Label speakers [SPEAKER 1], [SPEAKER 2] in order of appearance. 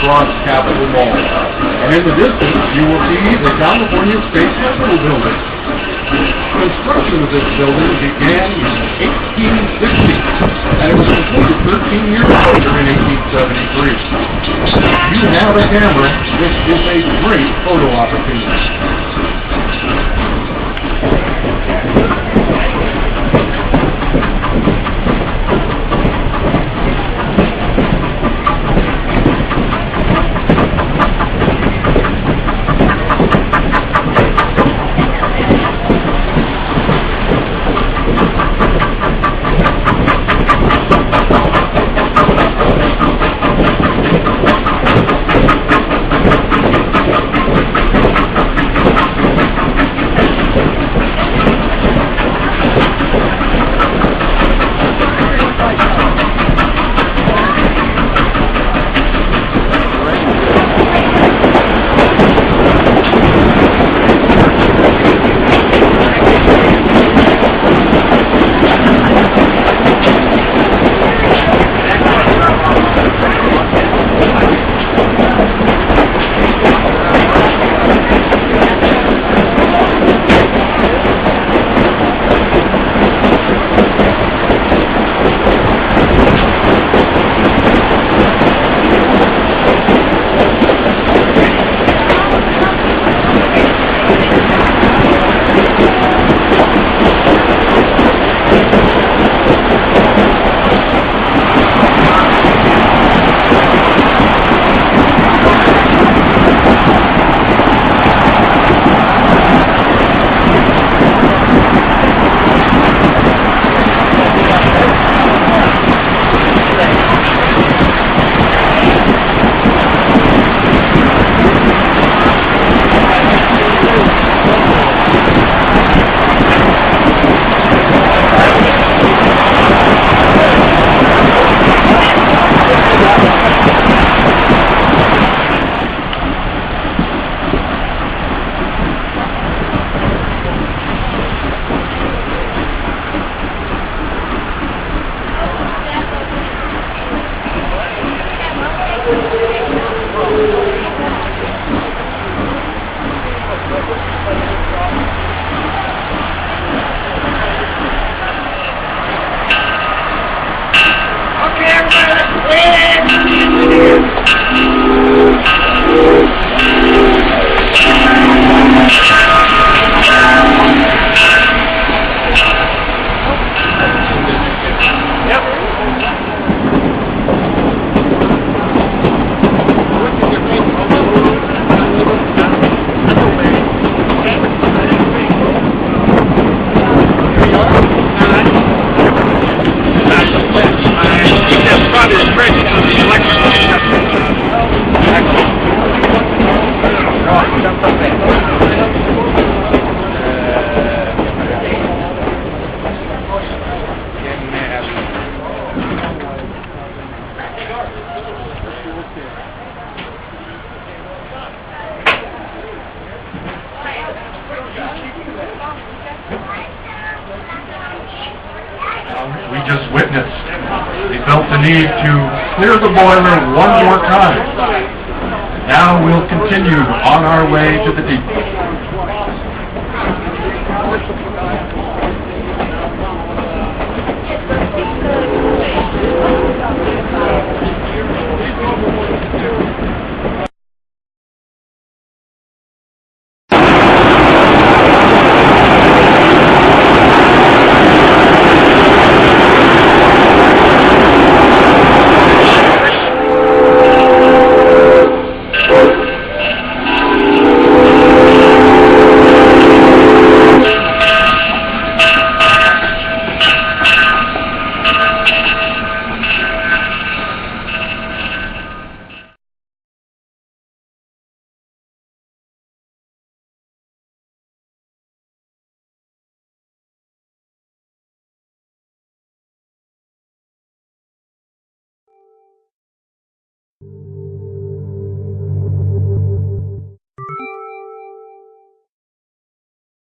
[SPEAKER 1] across Capitol Mall. And in the distance, you will see the California State Capitol building. Construction of this building began in 1860, and it was completed 13 years later in 1873. If you have a camera, this is a great photo opportunity.
[SPEAKER 2] We just witnessed. They felt the need to clear the boiler one more time. Now we'll continue on our way to the deep.